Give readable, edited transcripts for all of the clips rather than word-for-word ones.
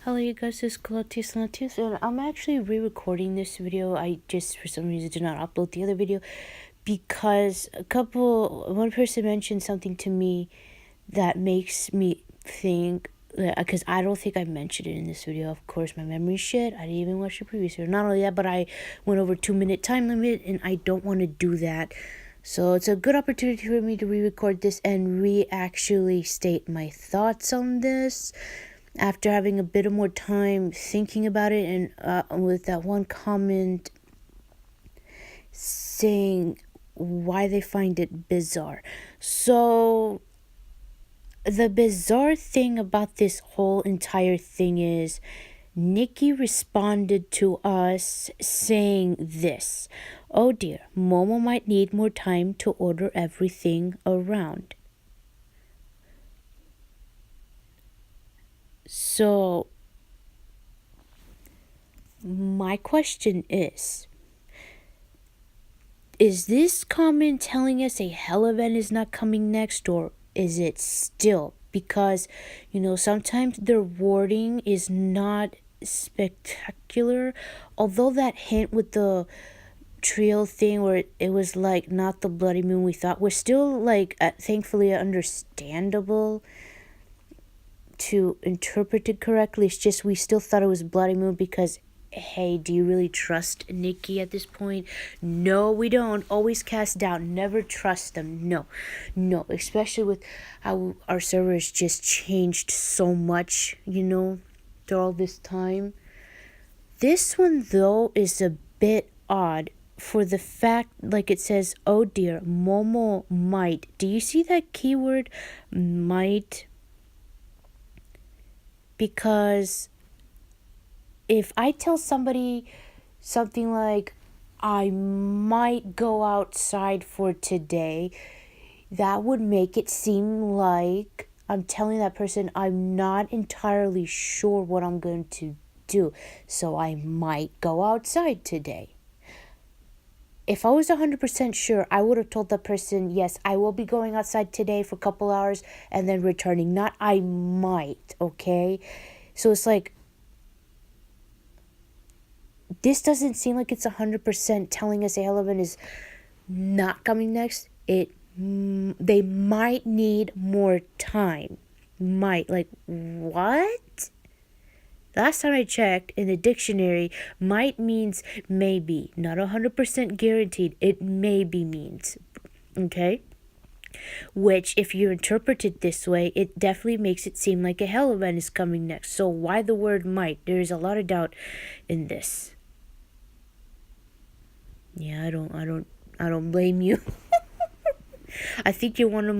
Hello you guys, this is Galatius, and I'm actually re-recording this video. I just for some reason did not upload the other video because one person mentioned something to me that makes me think, because I don't think I mentioned it in this video. Of course, my memory's shit. I didn't even watch the previous video. Not only that, but I went over 2-minute time limit, and I don't want to do that. So it's a good opportunity for me to re-record this and actually state my thoughts on this after having a bit of more time thinking about it, and with that one comment saying why they find it bizarre. So the bizarre thing about this whole entire thing is Nikki responded to us saying this: "Oh dear, Momo might need more time to order everything around." So my question is this comment telling us a hell event is not coming next, or is it still? Because, sometimes their wording is not spectacular. Although that hint with the trio thing where it was like not the bloody moon we thought was still like thankfully understandable to interpret it correctly. It's just we still thought it was bloody moon because, hey, do you really trust Nikki at this point? No, we don't. Always cast doubt. Never trust them. No. Especially with how our servers just changed so much, through all this time. This one, though, is a bit odd for the fact, like it says, "Oh dear, Momo might." Do you see that keyword, might? Because if I tell somebody something like, "I might go outside for today," that would make it seem like I'm telling that person I'm not entirely sure what I'm going to do, so I might go outside today. If I was 100% sure, I would have told that person, yes, I will be going outside today for a couple hours and then returning. Not I might, okay? So it's like, this doesn't seem like it's 100% telling us a hell event is not coming next. They might need more time. Might. Like, what? Last time I checked in the dictionary, might means maybe. Not 100% guaranteed. It maybe means. Okay? Which, if you interpret it this way, it definitely makes it seem like a hell event is coming next. So why the word might? There's a lot of doubt in this. Yeah, I don't blame you. I think you're one of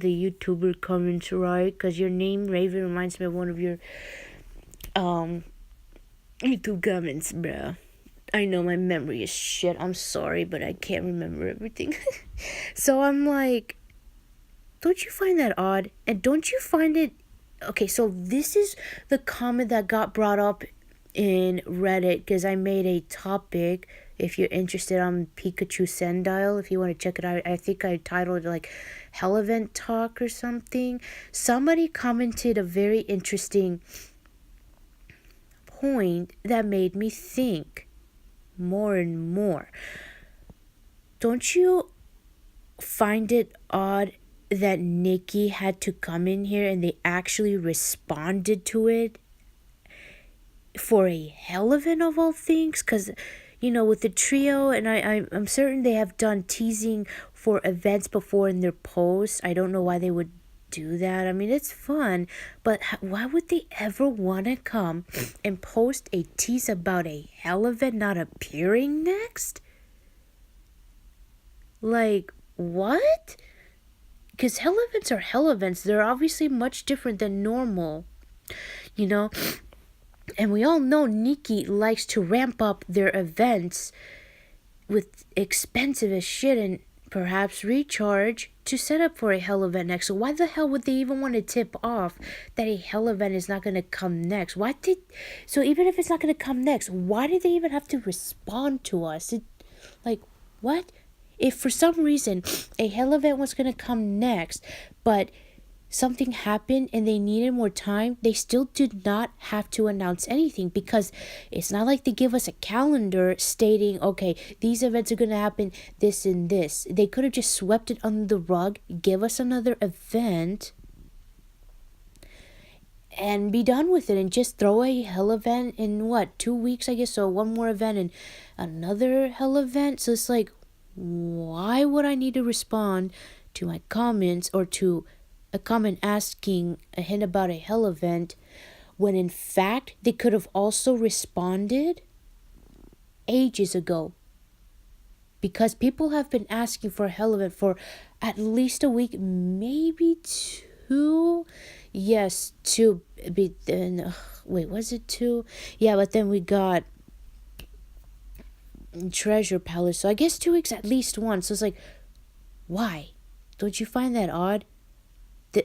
the YouTuber comments, right? Because your name Raven reminds me of one of your YouTube comments, bro. I know my memory is shit. I'm sorry, but I can't remember everything. So I'm like, don't you find that odd? And don't you find it... Okay, so this is the comment that got brought up in Reddit because I made a topic. If you're interested on Pikachu Sendile, if you want to check it out, I think I titled it like Hell Event Talk or something. Somebody commented a very interesting point that made me think more and more. Don't you find it odd that Nikki had to come in here and they actually responded to it for a hell of an of all things? Because, with the trio, and I'm certain they have done teasing for events before in their posts. I don't know why they would do that. I mean, it's fun, but why would they ever want to come and post a tease about a hell event not appearing next? Like, what? Because hell events are hell events. They're obviously much different than normal, And we all know Nikki likes to ramp up their events with expensive as shit and perhaps recharge to set up for a hell event next. So why the hell would they even want to tip off that a hell event is not going to come next? So even if it's not going to come next, why did they even have to respond to us? What? If for some reason a hell event was going to come next, but something happened and they needed more time, they still did not have to announce anything, because it's not like they give us a calendar stating, okay, these events are going to happen, this and this. They could have just swept it under the rug, give us another event, and be done with it, and just throw a hell event in 2 weeks, I guess. So one more event and another hell event. So it's like, why would I need to respond to my comments or to a comment asking a hint about a hell event, when in fact they could have also responded ages ago? Because people have been asking for a hell event for at least a week, maybe two. Yes, two. Wait, was it two? Yeah, but then we got Treasure Palace, so I guess 2 weeks at least one. So it's like, why? Don't you find that odd?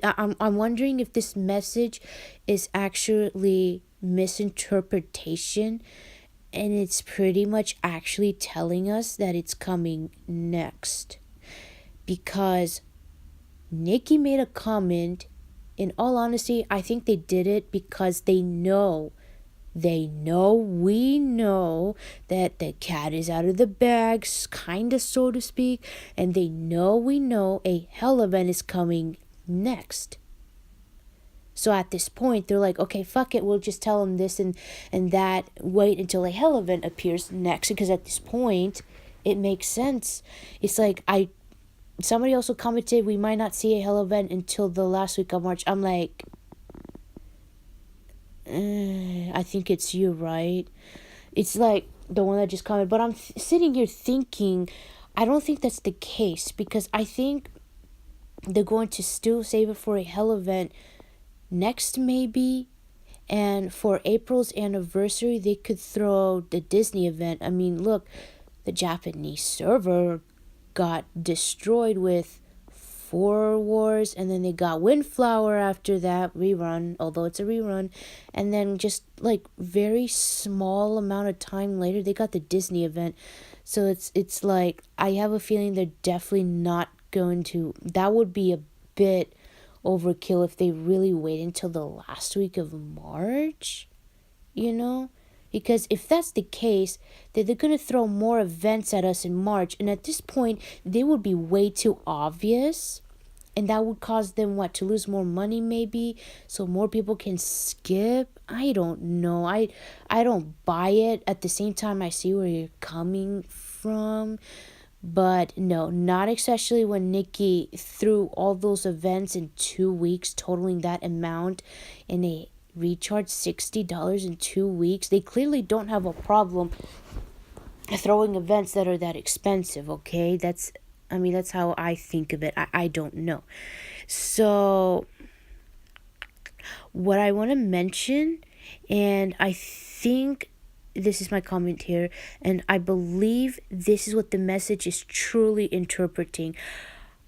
I'm wondering if this message is actually misinterpretation, and it's pretty much actually telling us that it's coming next. Because Nikki made a comment. In all honesty, I think they did it because we know that the cat is out of the bag, kinda, so to speak, and we know a hell event is coming next. So at this point, they're like, okay, fuck it, we'll just tell them this and that, wait until a hell event appears next, because at this point, it makes sense. It's like, somebody also commented, we might not see a hell event until the last week of March. I'm like, I think it's you, right? It's like the one that just commented, but I'm sitting here thinking, I don't think that's the case, because I think they're going to still save it for a hell event next, maybe. And for April's anniversary, they could throw the Disney event. I mean, look, the Japanese server got destroyed with 4 Wars, and then they got Windflower after that rerun, although it's a rerun, and then just like very small amount of time later, they got the Disney event. So it's like, I have a feeling they're definitely not going to. That would be a bit overkill if they really wait until the last week of March, because if that's the case, then they're going to throw more events at us in March, and at this point they would be way too obvious, and that would cause them to lose more money, maybe, so more people can skip. I don't know. I don't buy it. At the same time, I see where you're coming from. But no, not especially when Nikki threw all those events in 2 weeks, totaling that amount, and they recharged $60 in 2 weeks. They clearly don't have a problem throwing events that are that expensive, okay? That's how I think of it. I don't know. So, what I want to mention, and I think this is my comment here, and I believe this is what the message is truly interpreting.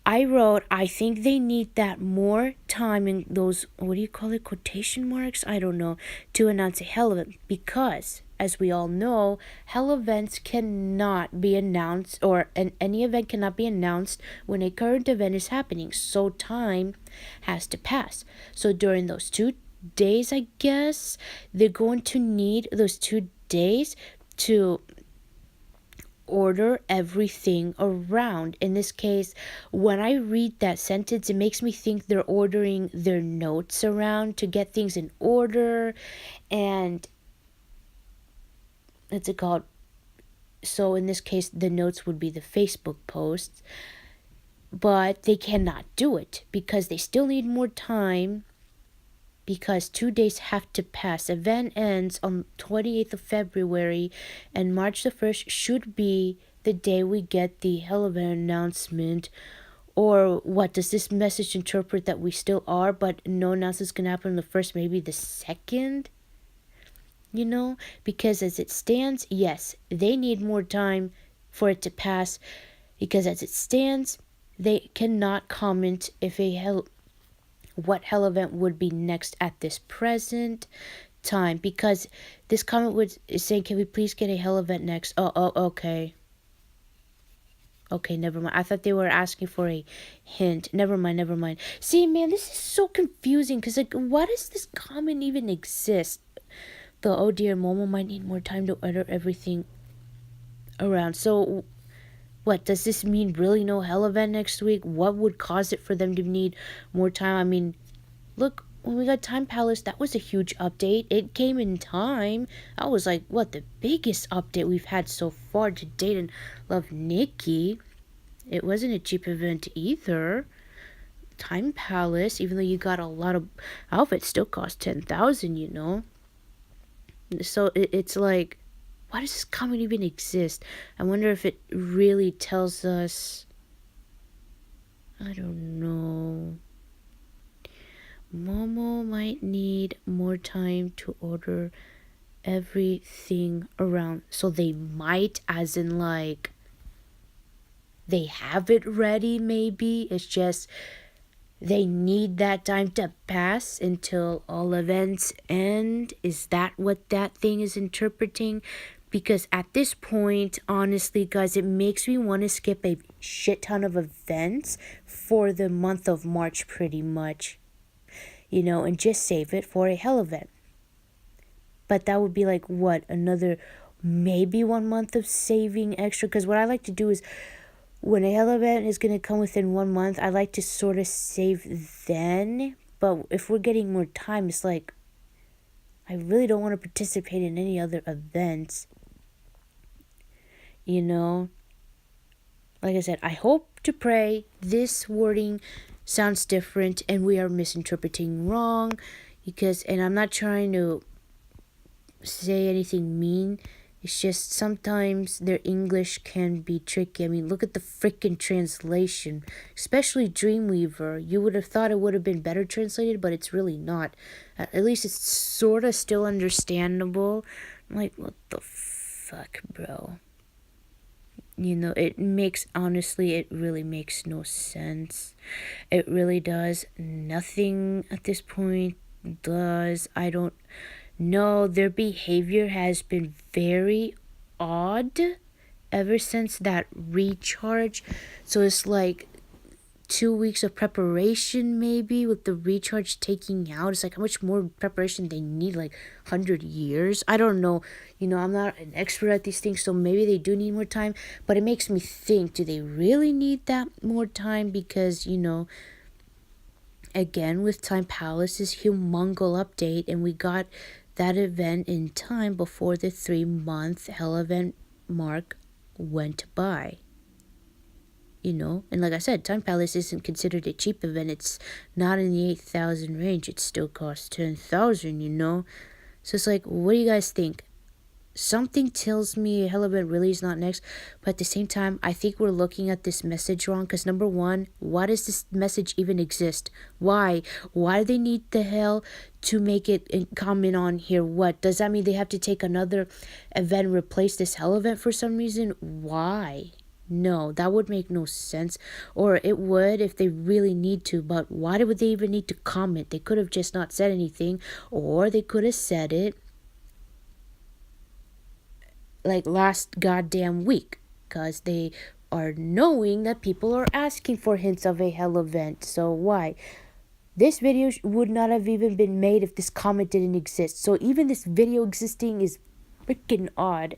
I wrote, I think they need that more time in those, what do you call it, quotation marks? I don't know, to announce a hell event, because, as we all know, hell events cannot be announced, or any event cannot be announced when a current event is happening. So time has to pass. So during those 2 days, I guess, they're going to need those 2 days to order everything around. In this case, when I read that sentence, it makes me think they're ordering their notes around to get things in order, and what's it called? So in this case, the notes would be the Facebook posts, but they cannot do it because they still need more time, because 2 days have to pass. Event ends on 28th of February, and March the 1st should be the day we get the hell of an announcement. Or what, does this message interpret that we still are, but no announcement is going to happen on the 1st, maybe the 2nd? Because as it stands, yes, they need more time for it to pass, because as it stands, they cannot comment if what hell event would be next at this present time, because this comment is saying, can we please get a hell event next? Oh, okay. Okay, never mind. I thought they were asking for a hint. Never mind, never mind. See, man, this is so confusing because, like, why does this comment even exist? The oh dear, Momo might need more time to order everything around. So, what does this mean? Really, no hell event next week? What would cause it for them to need more time? I mean, look, when we got Time Palace, that was a huge update. It came in time. That was like what the biggest update we've had so far to date. And love Nikki. It wasn't a cheap event either. Time Palace, even though you got a lot of outfits, still cost 10,000. So it's like, why does this comment even exist? I wonder if it really tells us. I don't know. Momo might need more time to order everything around. So they might, as in like, they have it ready, maybe. It's just they need that time to pass until all events end. Is that what that thing is interpreting? Because at this point, honestly, guys, it makes me want to skip a shit ton of events for the month of March, pretty much. And just save it for a hell event. But that would be like, what, another maybe 1 month of saving extra? Because what I like to do is, when a hell event is going to come within 1 month, I like to sort of save then. But if we're getting more time, it's like, I really don't want to participate in any other events. Like I said, I hope to pray this wording sounds different and we are misinterpreting wrong. And I'm not trying to say anything mean. It's just sometimes their English can be tricky. I mean, look at the freaking translation, especially Dreamweaver. You would have thought it would have been better translated, but it's really not. At least it's sort of still understandable. I'm like, what the fuck, bro? Honestly, it really makes no sense. It really does. Nothing at this point does. I don't know. Their behavior has been very odd ever since that recharge. So it's like 2 weeks of preparation, maybe, with the recharge taking out. It's like how much more preparation they need, like 100 years. I don't know. I'm not an expert at these things, so maybe they do need more time. But it makes me think, do they really need that more time? Because, again, with Time Palace's humongous update, and we got that event in time before the 3-month hell event mark went by. And like I said, Time Palace isn't considered a cheap event. It's not in the 8,000 range. It still costs 10,000. So it's like, what do you guys think? Something tells me hell event really is not next, but at the same time, I think we're looking at this message wrong. Because number one, why does this message even exist? Why do they need the hell to make it comment on here? What does that mean? They have to take another event and replace this hell event for some reason? Why? No, that would make no sense. Or it would if they really need to, but why would they even need to comment? They could have just not said anything, or they could have said it like last goddamn week, because they are knowing that people are asking for hints of a hell event. So why? This video would not have even been made if this comment didn't exist. So even this video existing is freaking odd.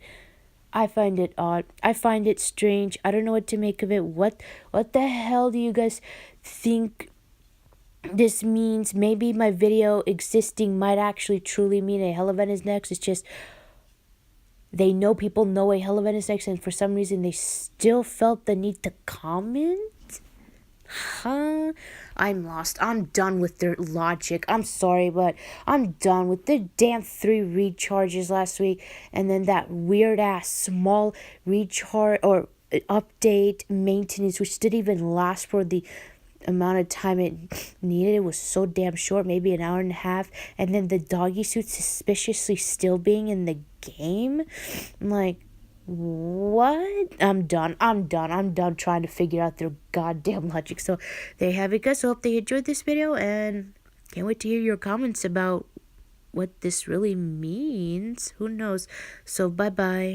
I find it odd. I find it strange. I don't know what to make of it. What the hell do you guys think this means? Maybe my video existing might actually truly mean a hell event is next. It's just they know people know a hell event is next, and for some reason they still felt the need to comment? Huh? I'm lost. I'm done with their logic. I'm sorry, but I'm done with the damn 3 recharges last week, and then that weird ass small recharge or update maintenance, which didn't even last for the amount of time it needed. It was so damn short, maybe an hour and a half, and then the doggy suit suspiciously still being in the game. I'm like, what? I'm done trying to figure out their goddamn logic. So there you have it, guys. So hope they enjoyed this video, and can't wait to hear your comments about what this really means. Who knows? So bye bye.